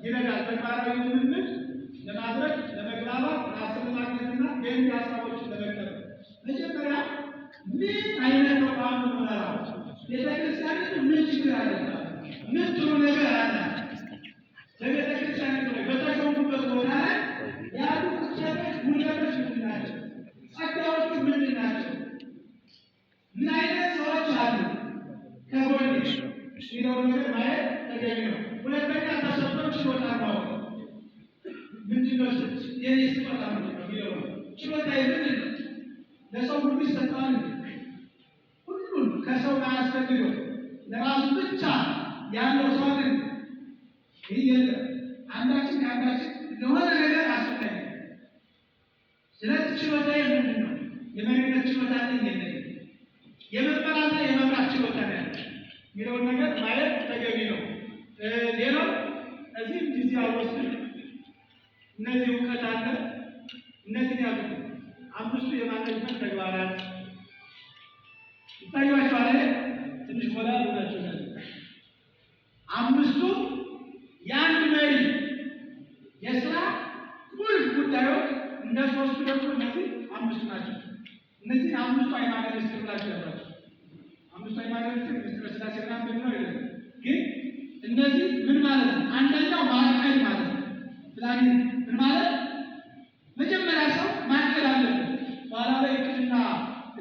ይረዳል። ተግባራዊ ልምምድ ለማድረግ ለመግባባት ራስን ማግኘትና ገንቢ ሀሳቦችን ለመቀበል መጀመሪያ ምን አይነት ተቋም ነው ማለት ቤተክርስቲያን ምን ችግር አለባት? ምን ጥሩ ነገር አለ? ለቤተክርስቲያን በተሾሙበት ቦታ ላይ ያሉ ሰዎች ጉልበቶች ምንድን ናቸው? ጸጋዎቹ ምንድን ናቸው? ምን አይነት ሰዎች አሉ ከጎንሽ የሚለው ነገር ማየት ተገቢ ነው። ሁለተኛ ተሰጥቶ ችሎታ ማወቅ ምንድን ነው? የኔ ስጦታ ምንድን ነው የሚለው ችሎታ ምንድን ነው? ለሰው ሁሉ ይሰጣል። ሁሉን ከሰው አያስፈልገው ለራሱ ብቻ ያለው ሰው ግን የለም። አንዳችን ከአንዳችን ለሆነ ነገር አስፈላጊ። ስለዚህ ችሎታ ምንድን ነው? የመሪነት ችሎታ የለኝም፣ የመመራትና የመምራት ችሎታ ነው የሚለውን ነገር ማየት ተገቢ ነው። ሌላው እዚህ ጊዜ አልወስድም። እነዚህ እውቀት አለ እነዚህ ያሉ አምስቱ የማኔጅመንት ተግባራት ይታያቸዋል። ትንሽ ሞላ ብላችሁ አምስቱ የአንድ መሪ የስራ ቁልፍ ጉዳዮች እንደ ሶስቱ ደግሞ እነዚህ አምስቱ ናቸው። እነዚህ አምስቱ ሃይማኖት ስላቸው ያሏቸው አምስቱ ሃይማኖት ምስጢረ ሥላሴ ምናምን ብለው ይላል። ግን እነዚህ ምን ማለት ነው? አንደኛው ማዕከል ማለት ነው። ፕላን ምን ማለት መጀመሪያ ሰው ማዕከል አለበት። በኋላ ላይ እቅድና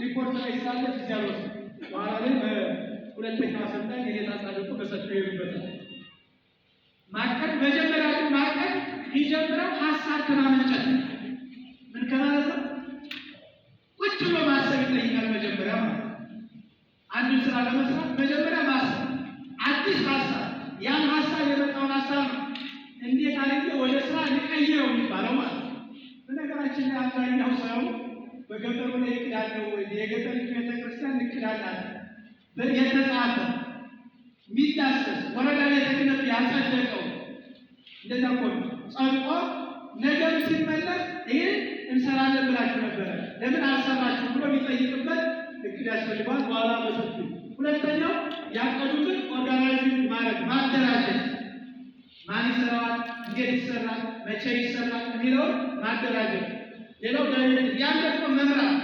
ሪፖርት ላይ ስላለ ጊዜ አልወሰድም። በኋላ ላይ በሁለተኛው አሰልጣኝ የኔታ ጻድቁ በሰፊው ይሉበታል። ማዕከል መጀመሪያ ግን ማዕከል ሊጀምረው ሀሳብ ከማመንጨት ምን ከማለት ነው? ቁጭ ብሎ ማሰብ ይጠይቃል። መጀመሪያ ማለት አንድን ስራ ለመስራት መጀመሪያ ማሰብ፣ አዲስ ሀሳብ፣ ያን ሀሳብ የመጣውን ሀሳብ እንዴት አድርጌ ወደ ስራ ልቀይረው የሚባለው ማለት ነው። በነገራችን ላይ አብዛኛው ሰው በገጠሩ ላይ እቅድ አለው ወይ? የገጠር ቤተክርስቲያን እቅድ አላት የተጻፈ የሚዳሰስ ወረዳ ላይ ተክነት ያጸደቀው እንደዛ እኮ ጸድቆ ነገር ሲመለስ ይህን እንሰራለን ብላችሁ ነበረ ለምን አልሰራችሁ ብሎ የሚጠይቅበት እቅድ ያስፈልገዋል። በኋላ በሰፊ ሁለተኛው ያቀዱትን ኦርጋናይዚንግ ማድረግ ማደራጀት፣ ማን ይሰራዋል፣ እንዴት ይሰራል፣ መቼ ይሰራል የሚለውን ማደራጀት። ሌላው ያን ደግሞ መምራት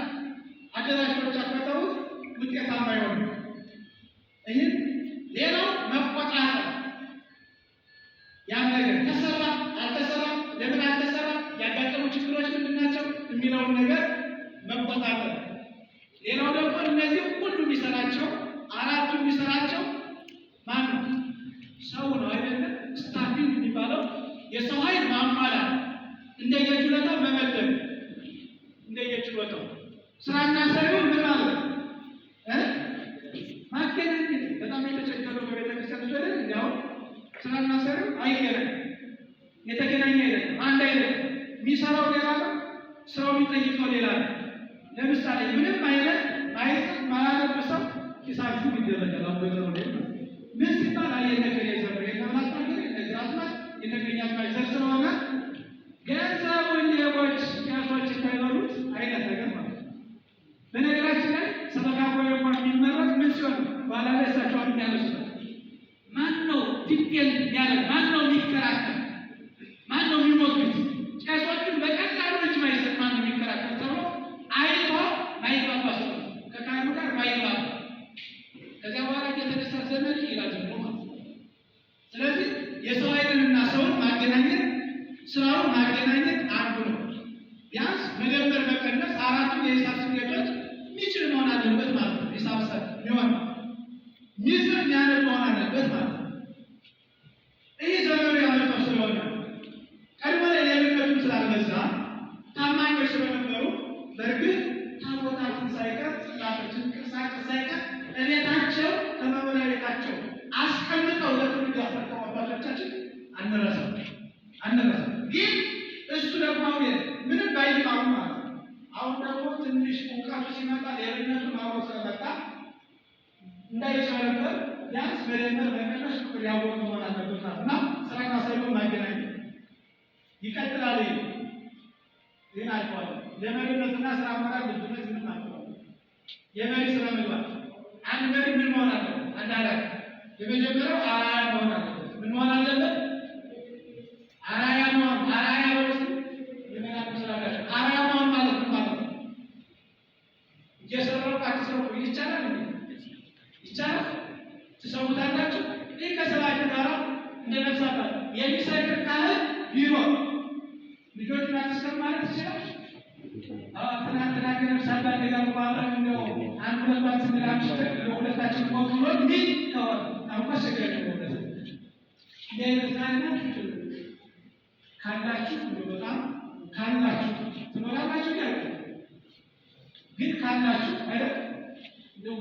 አደራጆች አፈጠሩት ውጤታማ ይሆኑ። ይህን ሌላው መቆጣጠር፣ ያን ነገር ተሰራ አልተሰራ፣ ለምን አልተሰራ፣ ያጋጠሙ ችግሮች ምንድን ናቸው የሚለውን ነገር መቆጣጠር። ሌላው ደግሞ እነዚህ ሁሉ የሚሰራቸው አራቱ የሚሰራቸው ማን ነው? ሰው ነው አይደለም? ስታፊንግ የሚባለው የሰው ኃይል ማሟላት፣ እንደየችሎታው መመደብ፣ እንደየችሎታው ስራና ሰሪው ምን ማለት ማገናኘት። በጣም የተቸገረው በቤተክርስቲያን ዘለ እንዲያው ስራና ሰሪው አይገናኝ፣ የተገናኘ አይደለም፣ አንድ አይደለም። የሚሰራው ሌላ ነው፣ ስራው የሚጠይቀው ሌላ ነው። ለምሳሌ ምንም አይነት አይሰጥ ማያነብ ሰው ሂሳብ ሹም ይደረጋል። አበዘው ነው ምን ሲባል አየነገር የዘር የተመላጣ ግን ነግራስማት የነገኛት ማይዘር ስለሆነ ገንዘቡን ሌቦች ያሶች እንዳይበሉት አይነት ነገር ማለት ነው። በነገራችን ላይ ሰበካ ጉባኤ እንኳን የሚመረጥ ምን ሲሆን በኋላ ላይ እሳቸውን የሚያነሱት ማን ነው? ዲቴል ያደርግ ማን ነው? የሚከራከር ማን ነው? የሚሞግት ቄሶቹን በቀላሉ እጅ ማይሰጥ ማን ነው የሚከራከር ተብሎ አይቶ ማይግባባ ሰው ከካህኑ ጋር ማይግባባ ከዚያ በኋላ የተነሳ ዘመን ይላል ደግሞ ማለት ነው። ስለዚህ የሰው ኃይልንና ሰውን ማገናኘት ስራውን ማገናኘት አንዱ ነው። ቢያንስ መደመር መቀነስ አራቱ የሂሳብ ስሌቶች የሚችል መሆን አለበት ማለት ነው። ሂሳብ ሰጥ የሚሆን ሚስር የሚያነብ መሆን አለበት ማለት ነው። ይህ ዘመኑ ያመጣው ስለሆነ ቀድሞ ላይ የሌለበትም ስላልበዛ ታማኞች ስለነበሩ በእርግጥ ታቦታትን ሳይቀር ጽላቶችን ቅርሳቅርስ ሳይቀር እቤታቸው ከመኖሪያ ቤታቸው አስቀምጠው ለትውልድ ያስረከቡ አባቶቻችን አንረሳም። ግን እሱ ደግሞ አሁን ምንም ባይማሩ ማለት ነው። አሁን ደግሞ ትንሽ እውቀቱ ሲመጣ ሌብነቱ ማሮ ስለመጣ እንዳይጨረበር ቢያንስ በደንበር መቀነስ ፍቅር ያወቅ መሆን አለበት እና ስራና ሰሪው ማገናኘት ይቀጥላል። ይህን አልኳል። የመሪነትና ስራ አመራር ልዩነት ምን አልኳል? የመሪ ስራ ምግባር አንድ መሪ ምን መሆን አለበት? አንድ አራት የመጀመሪያው አርአያ መሆን አለበት። ምን መሆን አለበት? የሚሰክር ካህን ቢኖር ልጆቹን አትስከር ማለት ይችላል። ትናንትና ግን ሳባ ጋር በኋላ እንደው አንድ ሁለቷን ስንላምሽተ ለሁለታችን ቆጥሮ እንዲህ ከሆነ አውቀሰገደ ማለት ለነሳናት ካላችሁ በጣም ካላችሁ ትኖራላችሁ ያለ ግን ካላችሁ አይደል እንደው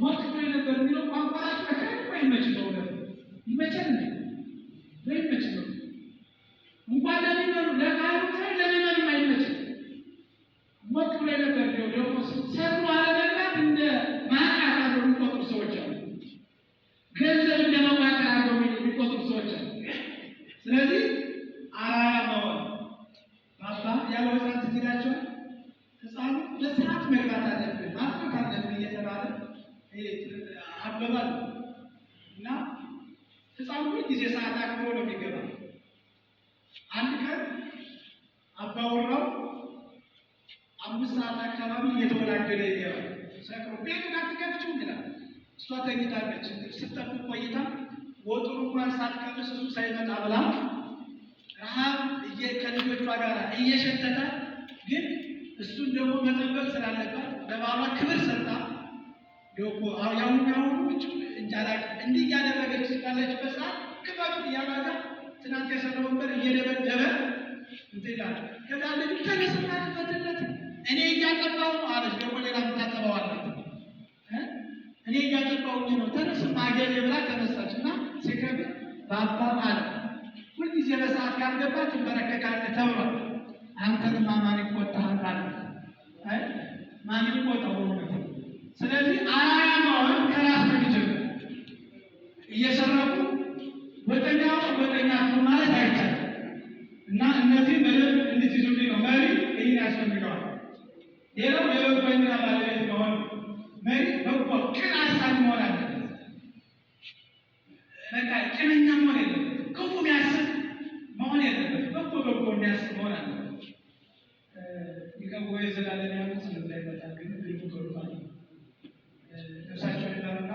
ሞቅ ነበር የሚለው ቋንቋችሁ ከከም አይመችም ነው ይመችል ነው ይመችል ነው እንኳን ለሚኖሩ ለካህኑ ሳይ ለሚኖሩ አይመችም ሞቅ ነበር ነው ደግሞ ሰሩ አለበት እንደ ማቃት አድርገው የሚቆጥሩ ሰዎች አሉ። ገንዘብ እንደማዋቀር አድርገው የሚቆጥሩ ሰዎች አሉ። ስለዚህ አራያ መሆን ባባ ያለው ህፃን ትላቸው ህፃኑ ለስርዓት መግባት አለብን ማጥፋት አለብን እየተባለ አበባል እና ህፃኑ ጊዜ ሰዓት አክብሮ ነው የሚገባ። አንድ ቀን አባወራው 5 ሰዓት አካባቢ እየተወላገደ ይገባል። ሰክሮ ቤቱን አትከፍችም ይላል። እሷ ተኝታለች። ስትጠብቅ ቆይታ ወጡን እንኳን ሳትቀምስ እሱ ሳይመጣ ብላ ረሃብ ከልጆቿ ጋር እየሸተተ ግን እሱን ደግሞ መጠበቅ ስላለባት ለባሏ ክብር ሰጣ ደግሞ ያሁኑ እንጃላ እንዲህ እያደረገች ባለችበት ሰዓት ክፈቱ እያባዛ ትናንት የሰራው ወንበር እየደበደበ እንትን ይላል። ከዛ ልጅ ተነስና ክፈትለት እኔ እያጠባሁ ነው አለች። ደግሞ ሌላ ምታጠባዋለች እኔ እያጠባሁኝ ነው ተነስ ማገል ብላ ተነሳች እና ሲከብር ባባ አለ ሁልጊዜ በሰዓት ካልገባ ትበረከካለህ ተብሏል። አንተንም ማን ይቆጣሃል አለ ማን ይቆጣው ነው። ስለዚህ አራያ መሆን ከራስ ነው የሚጀምረው። እየሰረቁ ወጠኛ ማለት አይቻልም እና እነዚህ በደንብ እንድትይዙልኝ ነው። መሪ ይህን ያስፈልገዋል። ሌላው የበጎኛ ባለቤት መሆን መሪ በጎ ቅን ሀሳቢ መሆን አለበት። በቃ ቅንኛ መሆን የለበት። ክፉ የሚያስብ መሆን የለበት። በጎ የሚያስብ መሆን አለበት። ይቀቦ የዘላለም ያሉት ስለዛይመጣ ግን ልቡ ቶልፋል ነፍሳቸው ይላሉና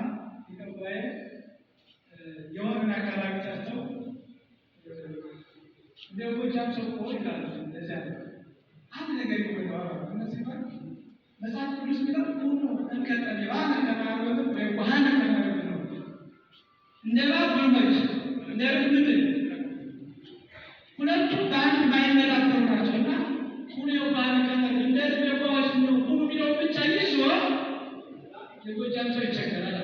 ይቀቦዬ የሆነን አካባቢ ጠርተው እንደ ጎጃም ሰው እኮ ይላሉ። እንደዚያ አንድ ነገር ይሆናል እነዚህ ማለት መጽሐፍ ቅዱስ ሚለው ሁሉ እንከጠል ባለ ተማሩት ወይ ባህል ተማሩት ነው። እንደ ባቡመች እንደ ርምድ ሁለቱ በአንድ ማይነጣጠሩ ናቸውና ሁኔው ባለ ከመር እንደ ደጓዎች ነው ሁሉ ሚለው ብቻ ይዞ የጎጃም ሰው ይቸገራል።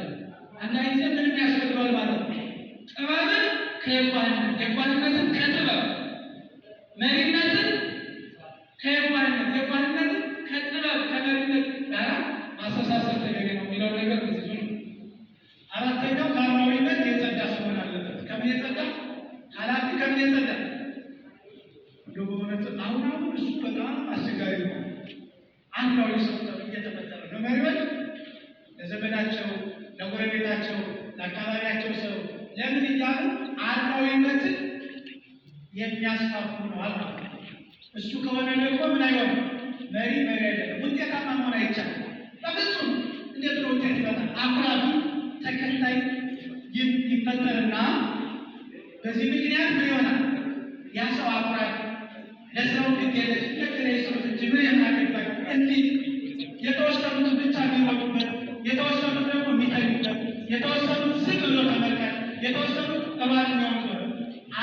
አንዳንድ ጊዜ ምንም ያስፈልገዋል ማለት ነው። ጥበብን ከየዋህነት የዋህነትን ከጥበብ መሪነትን ከየዋህነት የዋህነትን ከጥበብ ከመሪነት ጋር ማስተሳሰር ተገቢ ነው የሚለው ነገር ብዙ ነው። አራተኛው ከአርማዊነት የጸዳ መሆን አለበት። ከምን የጸዳ ኃላፊ ከምን የጸዳ በእውነት አሁን እሱ በጣም አስቸጋሪ ነው። አንዳዊ ሰው እየተፈጠረ ነው። መሪዎች ለዘመናቸው ለጎረቤታቸው ለአካባቢያቸው ሰው ለምን እያሉ አርማዊነትን የሚያስፋፉ ነው አለ። እሱ ከሆነ ደግሞ ምን አይሆንም? መሪ አይደለም። ውጤታማ መሆን አይቻልም በፍጹም። እንዴት ነው ውጤት ይመጣል? አኩራፊ ተከታይ ይፈጠርና በዚህ ምክንያት ምን ይሆናል? ያ ሰው አኩራፊ ለስራው ግዴለሽ ለከላይ ሰው ጅምር የማይባል እንዲህ የተወሰኑት ብቻ የሚወጡበት የተወሰኑት ደግሞ የሚተኙበት የተወሰኑት ዝም ብሎ ተመልካች የተወሰኑት እባልኛው ነው።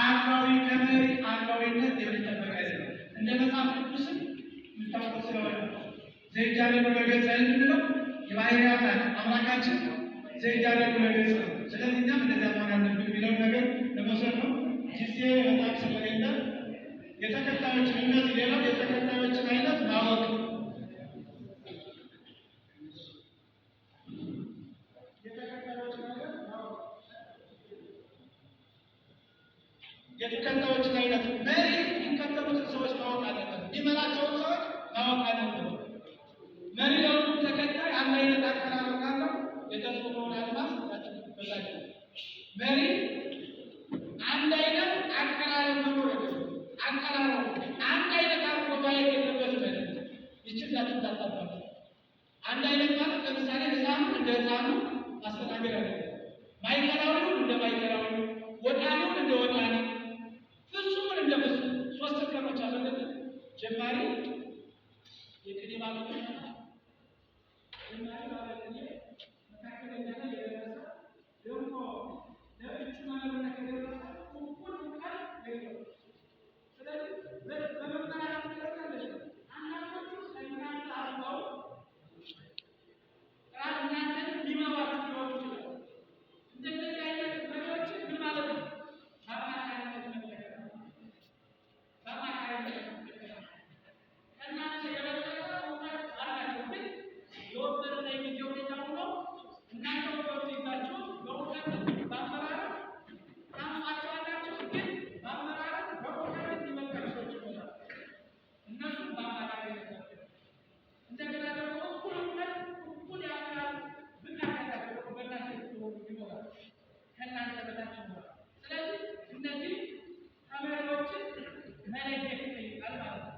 አርማዊ ከመሪ አርማዊነት የሚጠበቅ አይደለም። እንደ መጽሐፍ ቅዱስም የምታውቁት ስለሆነ ዘይጃለ በገጽ የምንለው የባህሪ አምላካችን ዘይጃለ በገጽ ነው። ስለዚህ እኛም እንደዚያ መሆን አለብን የሚለውን ነገር ለመውሰድ ነው። ጊዜ በጣም ስለሌለ የተከታዮችን እነዚህ ሌላው የተከታዮችን አይነት ማወቅ የተከታዮችን አይነት መሪ የሚከተሉትን ሰዎች ማወቅ አለበት። የሚመራቸውን ሰዎች ማወቅ አለበት። መሪ ለሁሉም ተከታይ አንድ አይነት አቀራረብ ካለው የተጽፎውን አድማስ ያጠቅበታል። መሪ አንድ አይነት አቀራረብ መኖር አቀራረብ አንድ አይነት አርጎ ማየት የለበትም። ይችላል ታጣጣበት አንድ አይነት ማለት ለምሳሌ ህፃኑ እንደ ህፃኑ ማስተናገድ አለ። ማይከራዊው እንደ ማይከራዊው ወጣኔው እንደ ወጣኔ ጀማሪ የቅኔ ባለሙያ ጀማሪ ባለቅኔ መካከለኛ ላይ የደረሰ ደግሞ ለእጁ ማለሙያ ከደረሰ እኩል ቃል ነው። ስለዚህ በመማራት ትደረጋለች። አንዳንዶቹ ከእናንተ አልፈው እናንተን ሊመሯችሁ ሊሆኑ ይችላል። እንደዚህ አይነት መሪዎችን ምን ማለት ነው? በአማካሪነት መጠቀም ከእናንተ የበለጠ እውቀት አላቸው። ግን የወንበር ላይ ጊዜ ሁኔታ ሆኖ እናንተ ወንበሩ ይዛችሁ በእውቀት በአመራር ታንሷቸዋላችሁ። ግን በአመራር በእውቀት የሚመከሩ ሰዎች ይኖራሉ። እነሱም በአማካሪነት መጠቀም እንደገና ደግሞ እኩል እውቀት እኩል የአመራር ብቃት ያላቸው በእናንተ ይኖራል፣ ከእናንተ በታች ይኖራል። ስለዚህ እነዚህ ተማሪዎችን መለየት ይጠይቃል ማለት ነው።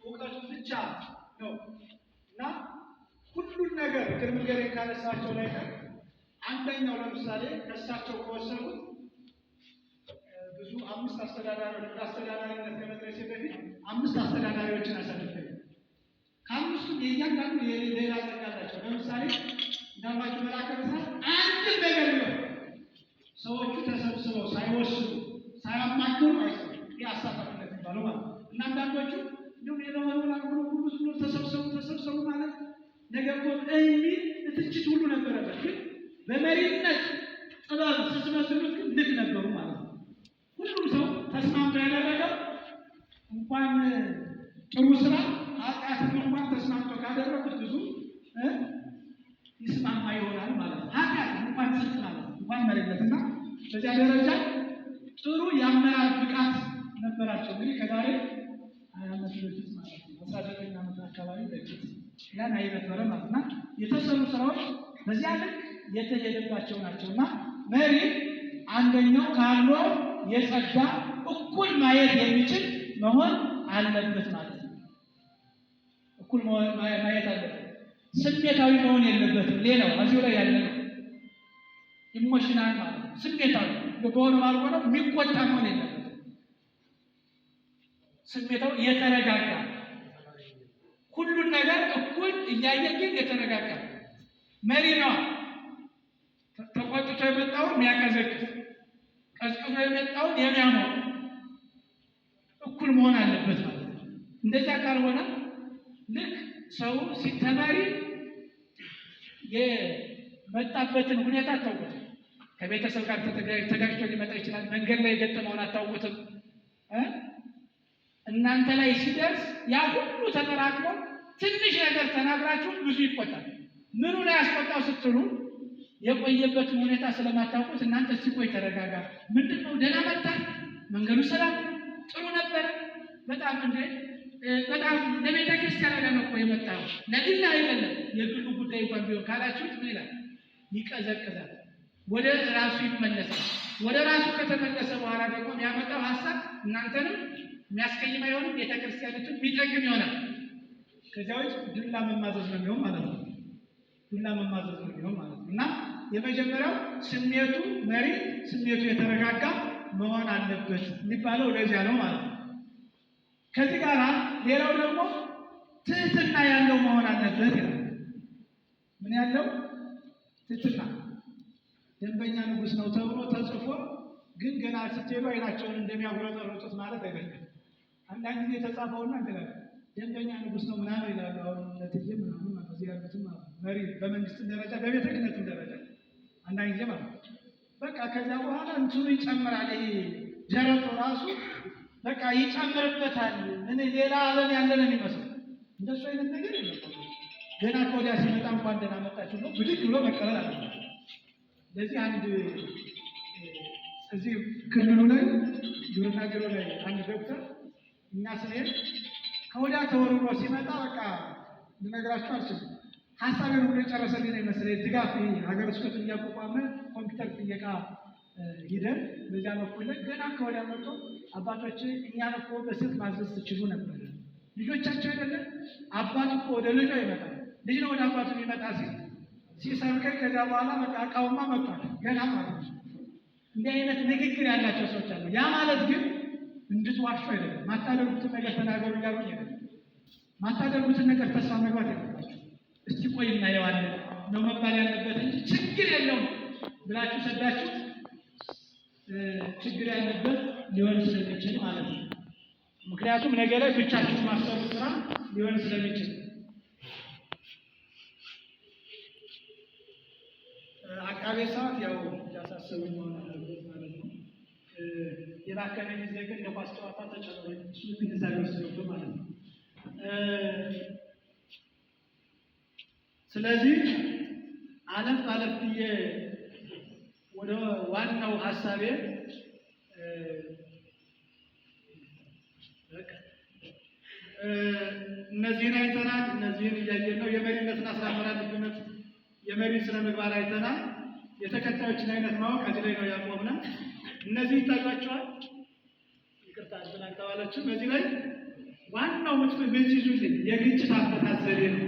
እውቀቱ ብቻ ነው እና ሁሉን ነገር ትርምገሬ ካነሳቸው ላይ አንደኛው ለምሳሌ ከእሳቸው ከወሰዱት ብዙ 5 አስተዳዳሪዎች አስተዳዳሪነት ከመድረሴ በፊት 5 አስተዳዳሪዎችን አሳልፈን ከአምስቱ የእያንዳንዱ ሌላ ጸጋ አላቸው። ለምሳሌ እንዳልኳቸው መላከ ብስራት አንድ ነገር ነው ሰዎቹ ተሰብስበው ሳይወስኑ ሳያማክሩ አይሰሩ። ይህ አሳታፊነት የሚባለው ማለት ነው። እና አንዳንዶቹ እንደው የለሆነውን አልሆነ ሁሉ ስሎ ተሰብሰቡ ማለት ነገር እኮ የሚል ትችት ሁሉ ነበረበት። ግን በመሪነት ጥበብ ስትመስሉት ግን ልክ ነበሩ ማለት ነው። ሁሉም ሰው ተስማምቶ ያደረገው እንኳን ጥሩ ስራ ኃጢአትን እንኳን ተስማምቶ ካደረጉት ብዙ ይስማማ ይሆናል ማለት ነው። ኃጢአት እንኳን ጽድቅ ማለት ነው፣ እንኳን መሪነትና በዚያ ደረጃ ጥሩ የአመራር ብቃት ነበራቸው። እንግዲህ ከዛሬ 20 ዓመት በፊት ማለት ነው 19 ዓመት አካባቢ በፊት ያን አይነበረ ማለት ነው። የተሰሩ ስራዎች በዚያ ልክ የተሄደባቸው ናቸውና መሪ አንደኛው ካለው የጸጋ እኩል ማየት የሚችል መሆን አለበት ማለት ነው። እኩል ማየት አለበት። ስሜታዊ መሆን የለበትም። ሌላው እዚሁ ላይ ያለ ነው ኢሞሽናል ማለት ነው። ስሜታዊ በሆነ ማለት ነው የሚቆጣ መሆን የለበትም። ስሜታዊ የተረጋጋ ሁሉን ነገር እኩል እያየ ግን የተረጋጋ መሪ ነው። ተቆጥቶ የመጣውን የሚያቀዘቅዝ ቀዝቅዞ የመጣውን የሚያሞቅ እኩል መሆን አለበት ማለት ነው። እንደዚያ ካልሆነ ልክ ሰው ሲተማሪ የመጣበትን ሁኔታ አታውቁትም። ከቤተሰብ ጋር ተጋጭቶ ሊመጣ ይችላል። መንገድ ላይ የገጠመውን አታውቁትም። እናንተ ላይ ሲደርስ ያ ሁሉ ተጠራቅሞ ትንሽ ነገር ተናግራችሁ ብዙ ይቆጣል። ምኑ ላይ ያስቆጣው ስትሉ የቆየበትን ሁኔታ ስለማታውቁት እናንተ ሲቆይ ተረጋጋ፣ ምንድነው ደህና መጣ መንገዱ ሰላም ጥሩ ነበር። በጣም ለቤተ ክርስቲያን አለ ነው የመጣው ለግል አይደለም። የግሉ ጉዳይ እንኳን ቢሆን ካላችሁት ምን ይላል? ይቀዘቅዛል፣ ወደ ራሱ ይመለሳል። ወደ ራሱ ከተመለሰ በኋላ ደግሞ የሚያመጣው ሀሳብ እናንተንም የሚያስቀይም አይሆንም፣ ቤተ ክርስቲያኒቱን የሚጠቅም ይሆናል። ከዚያ ውጭ ዱላ መማዘዝ ነው የሚሆን ማለት ነው። ዱላ መማዘዝ ነው የሚሆን ማለት ነው። እና የመጀመሪያው ስሜቱ መሪ ስሜቱ የተረጋጋ መሆን አለበት የሚባለው ለዚያ ነው ማለት ነው። ከዚህ ጋር ሌላው ደግሞ ትህትና ያለው መሆን አለበት ይላል። ምን ያለው? ትህትና። ደንበኛ ንጉሥ ነው ተብሎ ተጽፎ ግን ገና ስትሄዱ አይናቸውን እንደሚያጉረጠርጡት ማለት አይደለም። አንዳንድ ጊዜ የተጻፈውና እንግዲህ ደንበኛ ንጉሥ ነው ምናምን ይላሉ። አሁን ለትዬ ምናምን ማለት እዚህ ያሉትም መሪ በመንግስት ደረጃ በቤተ ክህነትም ደረጃ አንዳንድ ጊዜ ማለት በቃ ከዚያ በኋላ እንትኑ ይጨምራል። ይሄ ጀረቱ ራሱ በቃ ይጨምርበታል። ምን ሌላ ዓለም ያለ ነው የሚመስለው። እንደሱ አይነት ነገር የለም። ገና ከወዲያ ሲመጣ እንኳን ደህና መጣችሁ ነው ብድግ ብሎ መቀበል አለበት። ለዚህ አንድ እዚህ ክልሉ ላይ ግብርና ቢሮ ላይ አንድ ዶክተር እኛ ስንሄድ ከወዲያ ተወርሮ ሲመጣ በቃ ልነግራችሁ አልችልም። ሀሳቤን ሁሉ የጨረሰልኝ ነው መሰለኝ። ድጋፍ ሀገር ስብከት እያቋቋመ ኮምፒውተር ጥየቃ ሂደን በዚያ በኩል ገና ከወዲያ መጥቶ አባቶች እኛን እኮ በስልክ ማዘዝ ትችሉ ነበር፣ ልጆቻቸው አይደለም። አባት እኮ ወደ ልጇ ይመጣል፣ ልጅ ነው ወደ አባቱ የሚመጣ ሲሰብከኝ ከዚያ በኋላ በቃ እቃውማ መጥቷል ገና ማለት ነው። እንዲህ አይነት ንግግር ያላቸው ሰዎች አሉ። ያ ማለት ግን እንድትዋሹ አይደለም። ማታደርጉትን ነገር ተናገሩ እያሉ አይደለም። ማታደርጉትን ነገር ተስፋ መግባት የለባችሁ። እስቲ ቆይ እናየዋለን ነው መባል ያለበት እንጂ ችግር የለውም ብላችሁ ሰዳችሁ ችግር ያለበት ሊሆን ስለሚችል ማለት ነው። ምክንያቱም ነገ ላይ ብቻችሁን ማሰሩ ስራ ሊሆን ስለሚችል አቃቤ ሰዓት ያው ያሳሰቡ መሆን አለበት ማለት ነው። የባከነ ጊዜ ግን ለኳስ ጨዋታ ተጨምሮ እሱ ግንዛቤ ወስዶ ማለት ነው። ስለዚህ አለፍ ብዬ ወደ ዋናው ሀሳቤ እነዚህን አይተናል። እነዚህን እያየን ነው። የመሪነትና ስራ አመራር ልዩነት፣ የመሪ ስነ ምግባር አይተናል። የተከታዮችን አይነት ማወቅ እዚህ ላይ ነው ያቆምነው። እነዚህ ይታያቸዋል። ይቅርታ አልተባለችም። በዚህ ላይ ዋናው ምትይዙልኝ የግጭት አፈታት ዘዴ ነው።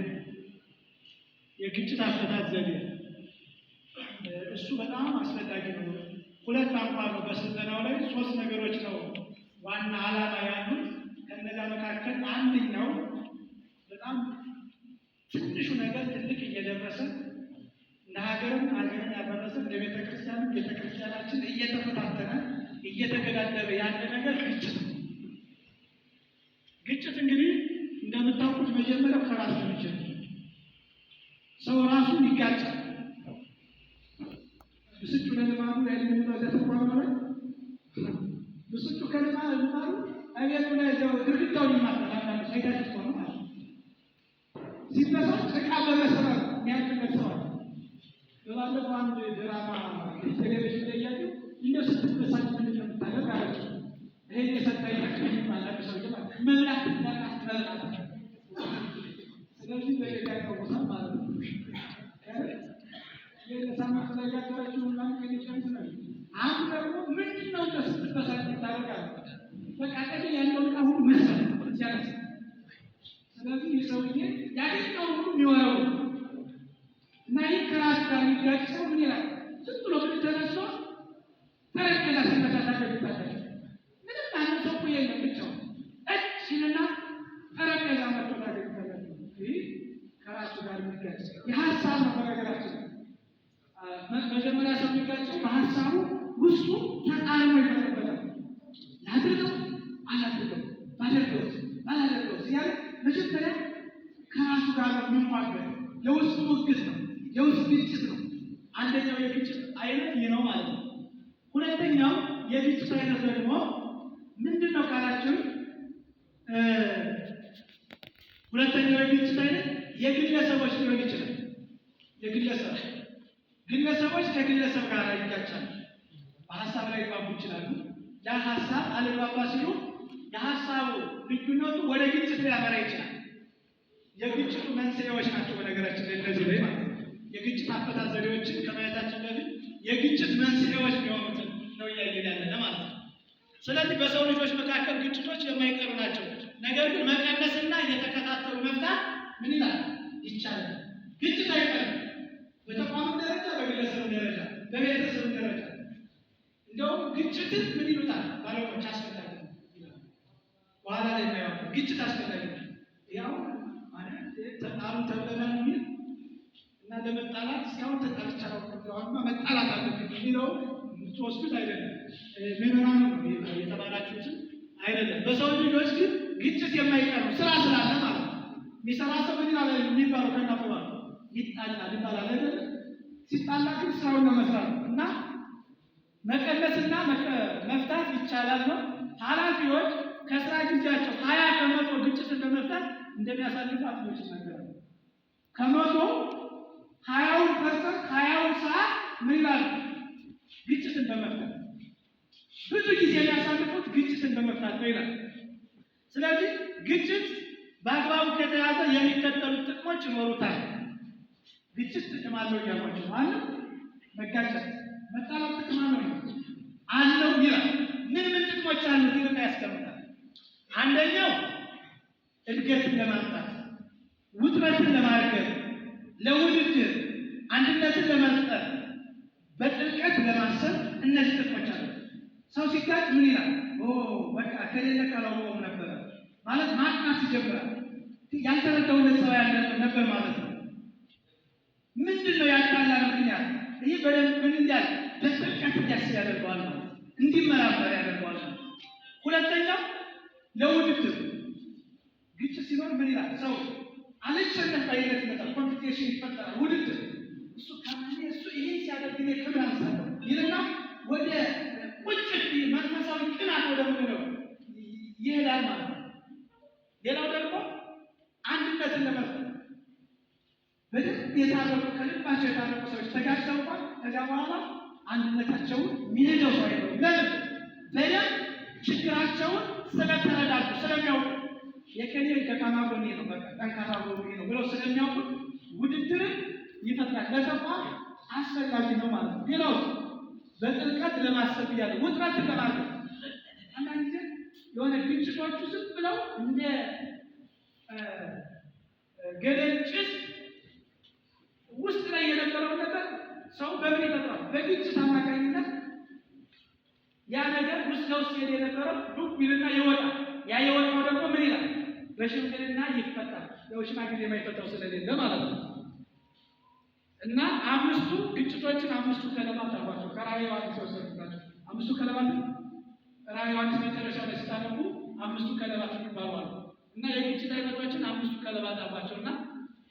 የግጭት አፈታት ዘዴ እሱ በጣም አስፈላጊ ነው። ሁለት አንኳር ነው በስልጠናው ላይ 3 ነገሮች ነው ዋና ዓላማ ያሉት። ከነዛ መካከል አንደኛው በጣም ትንሹ ነገር ትልቅ እየደረሰ ለሀገርም ያደረሰ ለቤተ ክርስቲያናችን እየተፈታተነ እየተገዳደረ ያለ ነገር ግጭት ነው። ግጭት እንግዲህ እንደምታውቁት መጀመሪያው ከራስ ነው የሚጀምረው። ሰው ራሱን ይጋጫል። ብስጩ ለልማዱ ያለምነው ተቋም ላይ ብስጩ ከልማዱ አቤቱ ላይ ዘው ድርጊታው ይማታል ሳይታች ነው ማለት ሲበሳጭ ዕቃ በመሰራት የሚያልቅበት ሰው አለ። በባለፈው አንድ ድራማ ቴሌቪዥን ላይ ያየው እንደው ስትበሳጭ ምንድን ነው የምታደርግ አለች። ይሄን የሰጠኝ ማለት ሰው ይላል መብላት መብላት። ስለዚህ በሌላ ቦታ ማለት ነው የሳማት ላይ ያደረችው ምናምን ከሊጨምት ነው። አሁን ደግሞ ምንድን ነው ስትበሳጭ ታደርጋለህ? በቃ ቀደም ያለውን አሁን መስጠት ይቻላል። ስለዚህ የሰውዬ ያገኘው ሁሉ የሚወራው እና ይህ ከራስ ጋር የሚጋጭ ሰው ምን ይላል? ዝም ብሎ ምን ተነስቶ ጠረጴዛ ሲመታታ ይታታል። ምንም አንድ ሰው እኮ የለም ብቻው እጅ ሲልና ጠረጴዛ መጥቶታ ይታታል። ይህ ከራሱ ጋር የሚጋጭ የሀሳብ ነው። በነገራችን መጀመሪያ ሰው የሚጋጨው በሀሳቡ ውስጡ ተቃርሞ ይፈጥርበታል። ላድርገው አላድርገው ባላደርገው እያለ መጀመሪያ ከራሱ ጋር የሚሟገር የውስጥ ሙግት ነው፣ የውስጥ ግጭት ነው። አንደኛው የግጭት አይነት ይህ ነው ማለት ነው። ሁለተኛው የግጭት አይነት ደግሞ ምንድን ነው ካላችሁ፣ ሁለተኛው የግጭት አይነት የግለሰቦች ሊሆን ይችላል። ግለሰቦች ከግለሰብ ጋር ይጋጫሉ። በሀሳብ ላይ ሊጋቡ ይችላሉ። ያ ሀሳብ አልግባባ ሲሉ የሀሳቡ ልዩነቱ ወደ ግጭት ሊያመራ ይችላል። የግጭቱ መንስኤዎች ናቸው። በነገራችን ላይ እነዚህ ላይ ማለት ነው የግጭት አፈታት ዘዴዎችን ከማየታችን በፊት የግጭት መንስኤዎች የሚሆኑትን ነው እያየን ያለን ማለት ነው። ስለዚህ በሰው ልጆች መካከል ግጭቶች የማይቀሩ ናቸው። ነገር ግን መቀነስና እየተከታተሉ መፍታት ምን ይላል ይቻላል። ግጭት አይቀርም። በተቋም ደረጃ፣ በግለሰብ ደረጃ፣ በቤተሰብ ደረጃ እንደውም ግጭትን ምን ይሉታል ባለሙያዎች አስፈላጊ ነው ይላል። በኋላ ላይ ነው ግጭት አስፈላጊ ነው ያው ማለት ተጣሉ ተብለናል የሚል እና ለመጣላት እስካሁን ተጣልቻለሁ ከተባለማ መጣላት አለብን የሚለው ትወስዱት አይደለም። ምዕመናን ነው የተባላችሁትን አይደለም። በሰው ልጆች ግን ግጭት የማይቀር ስራ ስላለ ማለት ነው። የሚሰራ ሰው ምን ይላል የሚባለው ከናፈባ ይጣላል ይባላል አይደል? ሲጣላ ግን ስራውን ለመስራት ነው እና መቀነስና መፍታት ይቻላል ነው። ኃላፊዎች ከስራ ጊዜያቸው 20% ግጭትን በመፍታት እንደሚያሳልፉ አጥኖች ይናገራሉ። ከመቶ 20% ሰዓት ምን ይላሉ? ግጭትን በመፍታት ብዙ ጊዜ የሚያሳልፉት ግጭትን በመፍታት ነው ይላል። ስለዚህ ግጭት በአግባቡ ከተያዘ የሚከተሉት ጥቅሞች ይኖሩታል። ግጭት ጥቅም አለው እያሏቸው ማለት መጋጨት መጣላት ጥቅም አለው ይላል። ምን ጥቅሞች አሉት ይልና ያስቀምጣል። አንደኛው እድገትን ለማምጣት፣ ውጥረትን ለማርገብ፣ ለውድድር አንድነትን ለመፍጠር፣ በጥልቀት ለማሰብ እነዚህ ጥቅሞች አሉ። ሰው ሲጋጭ ምን ይላል? በቃ ከሌለ ካላወቀው ነበረ ማለት ማጥናት ይጀምራል። ያልተረዳውለት ሰው ያለ ነበር ማለት ነው። ምንድን ነው ያጣላ ምክንያት? ይህ በደንብ ምን እንዲያል በጥልቀት እንዲያስብ ያደርገዋል ማለት ነው። እንዲመራመር ያደርገዋል። ሁለተኛው ለውድድር ግጭት ሲኖር ምን ይላል? ሰው አለቸነት ባይነት ይመጣል። ኮምፒቲሽን ይፈጠራል። ውድድር እሱ ካማኔ እሱ ይሄ ሲያደርግ እኔ ክብር አንሳለሁ ይልና ወደ ቁጭት መንፈሳዊ ቅናት ወደ ምን ነው ይሄዳል ማለት ነው። ሌላው ደግሞ አንድነትን ለመፍጠር በደንብ የታረቁ ከልባቸው የታረቁ ሰዎች ተጋጭተው እንኳን ከዚያ በኋላ አንድነታቸውን የሚሄደው ሰው አይደለም። ለምን? በደንብ ችግራቸውን ስለተረዳዱ ስለሚያውቁ የከኔ ደካማ ጎኔ ነው በቃ ጠንካራ ጎኔ ነው ብለው ስለሚያውቁ ውድድርን ይፈጥራል። ለተቋም አስፈላጊ ነው ማለት ነው። ሌላው በጥልቀት ለማሰብ እያለ ውጥረትን ለማርገብ አንዳንድ ጊዜ የሆነ ግጭቶቹ ዝም ብለው እንደ ገደል ጭስ ውስጥ ላይ የነበረው ነገር ሰው በምን ይፈጥራል? በግጭት አማካኝነት ያ ነገር ውስጥ ለውስጥ ሄደ የነበረው ዱብ ይልና ይወጣል። ያ የወጣው ደግሞ ምን ይላል? በሽምግልና ይፈታል። ሽማግሌ የማይፈታው ስለሌለ ማለት ነው። እና አምስቱ ግጭቶችን አምስቱ ከለባት አሏቸው። ከራዕየ ዮሐንስ የወሰዱባቸው አምስቱ ከለባት ራዕየ ዮሐንስ መጨረሻ ላይ ስታነቡ አምስቱ ከለባት የሚባሉ አሉ። እና የግጭት አይነቶችን አምስቱ ከለባት አሏቸው። እና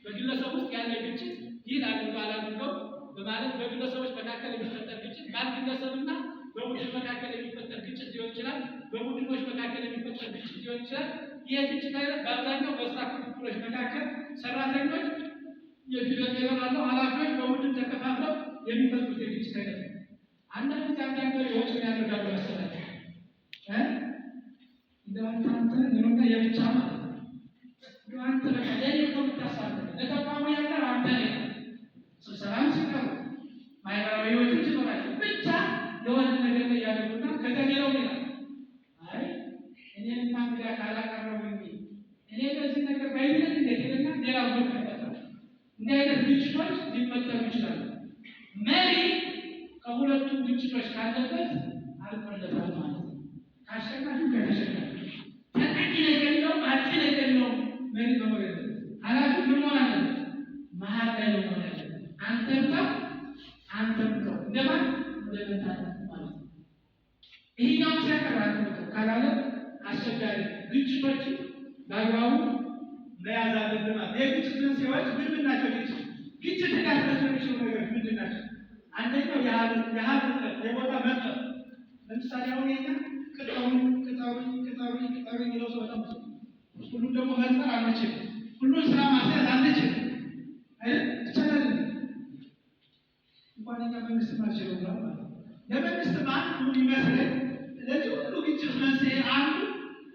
በግለሰብ ውስጥ ያለ ግጭት ይህን አላድርገው በማለት በግለሰቦች መካከል የሚፈጠር ግጭት በአንድ ግለሰብና በቡድን መካከል የሚፈጠር ግጭት ሊሆን ይችላል። በቡድኖች መካከል የሚፈጠር ግጭት ሊሆን ይችላል። ይህ ግጭት አይነት በአብዛኛው በስራ ክፍሎች መካከል ሰራተኞች የፊደል ይሆናሉ፣ ኃላፊዎች በቡድን ተከፋፍለው የሚፈጥሩት የግጭት አይነት ነው። አንዳንድ ጊዜ አንዳንድ ሰዎች ምን ያደርጋሉ መሰላችሁ? እንደአንተ ነውና የብቻ ማለት ነው። አንተ በቃ ለኔ ከምታሳለ ለተቋሙ ያለው አንተ ነህ። ስብሰባም ሲቀሩ ማህበራዊ ህይወትም ሲኖራቸው ብቻ የሆነ ነገር ላይ ያደርጉና ከተገለው ይላል። አይ እኔንማ እንግዲህ ካላቀረቡኝ እኔ በዚህ ነገር ባይደል እንደገና ሌላው ነው ይፈጠራል። እንዲህ አይነት ግጭቶች ሊፈጠሩ ይችላሉ። መሪ ከሁለቱም ግጭቶች ካለበት አልቆለታል ማለት ነው። ካሸናፊው ከተሸናፊ ተጠቂ ነገር ነው አጥቂ ነገር ነው መሪ ነው ማለት ነው። ኃላፊ ምን ማለት ነው? መሀል ላይ ነው ማለት ነው። አንተም ነው እንደማን እንደምታጣ ማለት ነው። ይሄኛው ሲያቀራል ካላለ አስቸጋሪ ግጭቶች በአግባቡ መያዝ አለብን ማለት ነው። የግጭት መንስኤዎች ምንድን ናቸው? ግጭት ሊያስነሱ የሚችሉ ነገሮች ምንድን ናቸው? አንደኛው የሀብት እጥረት፣ የቦታ መጥረት። ለምሳሌ አሁን የኛ ቅጠሩ የሚለው ሰው በጣም ሁሉም ደግሞ መፍጠር አንችልም። ሁሉም ስራ ማስያዝ አንችልም። ይቻላል እንኳን እኛ መንግስት ማልችለው ማለት ነው። ለመንግስት ማን ሁሉ ይመስለን ለዚህ ሁሉ ግጭት መንስኤ አንዱ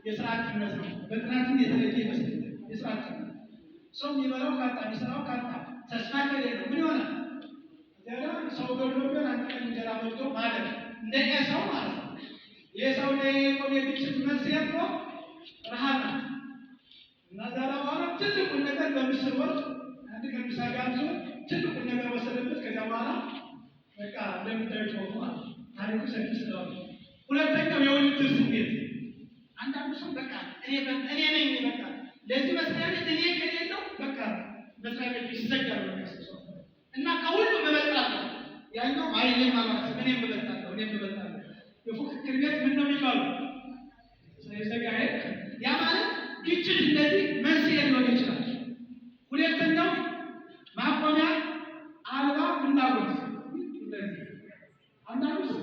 የስራ አጥነት ነው። በጥናትም የተለየ ይመስለኛል። የስራ አጥነት ሰው የሚበላው ካጣ የሚሰራው ካጣ ተስፋ ከሌለው ምን ይሆናል? እዚያ ሰው ገድሎበት አንድ ቀን እንጀራ በልቶ ማለት እንደኛ ሰው ማለት ነው። የሰው ላይ የቆየ ግጭት መንስኤ እኮ ረሃብ ነው። እና ዛሬ በኋላ ትልቁን ነገር በምስር ወጥ አንድ ቀን ምሳ ጋብዞ ትልቁን ነገር ወሰደበት። ከዚያ በኋላ በቃ እንደምታዩት ሆኖ ማለት ታሪኩ ሰፊ ስለሆነ፣ ሁለተኛው የውድድር ስሜት። አንዳንዱ ሰው በቃ እኔ ነኝ በቃ ለዚህ መስሪያ ቤት እኔ ከሌለው በቃ መስሪያ ቤት ይዘጋል ነው እና ከሁሉም እበልጣለሁ። ያኛው አይኔ ማለት እኔም እበልጣለሁ። የፉክክር ቤት ምን ነው የሚባለው? ስለዘጋዬ ያ ማለት ግጭት እንደዚህ መንስኤ ሊሆን ይችላል። ሁለተኛው ማቆሚያ አልባ ፍላጎት። እንደዚህ አንዳንዱ ሰው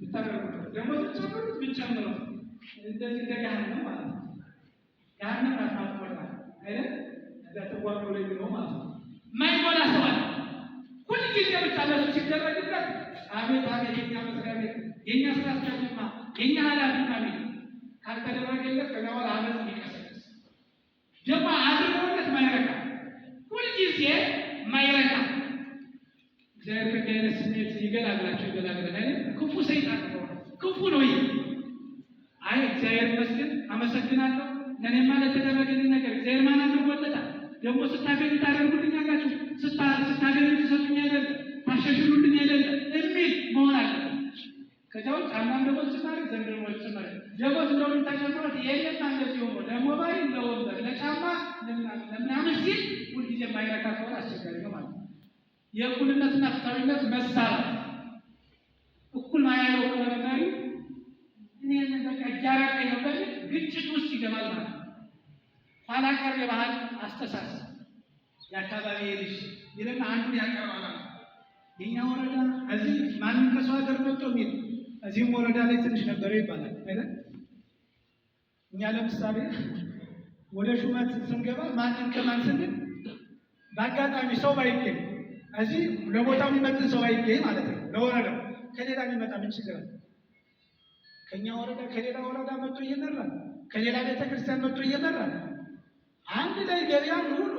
ብታደርጉ ደግሞ ተጨምሩት ብጨምረው እንደዚህ ገሃነም ማለት ነው። ገሃነም አታቆላ አይደል? እዛ ተጓጉ ላይ ነው ማለት ነው። ማይሞላ ሰው አለ። ሁልጊዜ ብቻ ለሱ ሲደረግበት አቤት አቤት የኛ መስሪያ ቤት የኛ ስራ አስኪያጅማ የኛ ኃላፊ ማለት ካልተደረገለት ከዛ በኋላ አመፅ የሚቀሰቅስ ደግሞ አድርጎለት ማይረካ ሁልጊዜ ማይረካ እግዚአብሔር ከእንዲህ አይነት ስሜት ይገላግላቸው አይደል? ክፉ ሰይጣን ነው፣ ክፉ ነው ይሄ። አይ እግዚአብሔር ይመስገን አመሰግናለሁ ለእኔማ ለተደረገልኝ ነገር እግዚአብሔር ማን አድርጎለታል። ደግሞ ስታገኙ ታደርጉልኛላችሁ፣ ስታገኙ ትሰጡኝ አይደል፣ ታሻሽሉልኝ አይደል የሚል መሆን አለበት። ከዚያ ውጭ አንዳንድ ደግሞ ጭማሪ ዘንድሮ ጭማሪ ደግሞ እንደውም ተጨምሮት የለም እንደዚህ ሆኖ ለሞባይል ለወንበር ለጫማ ለምናምን ሲል ሁልጊዜ የማይረካ ከሆነ አስቸጋሪ ነው ማለት ነው። የእኩልነትና ፍትሃዊነት መሳላት እኩል ማያየው ከሆነ መሪ እኔ በቃ እያራቀኝ ነው በል ግጭት ውስጥ ይገባል ማለት ነው። ኋላ ቀር የባህል አስተሳሰብ የአካባቢ ልጅ ይልና አንዱን ያቀርባል። የኛ ወረዳ እዚህ ማንም ከሰው ሀገር መጥቶ የሚል እዚህም ወረዳ ላይ ትንሽ ነበረ ይባላል አይደል? እኛ ለምሳሌ ወደ ሹመት ስንገባ ማንም ከማን ስንል በአጋጣሚ ሰው ባይገኝ እዚህ ለቦታው የሚመጥን ሰው ባይገኝ ማለት ነው። ለወረዳው ከሌላ የሚመጣ ምን ችግር አለ? ከኛ ወረዳ ከሌላ ወረዳ መጥቶ እየመራ ከሌላ ቤተክርስቲያን መጥቶ እየመራ አንድ ላይ ገበያ ሁሉ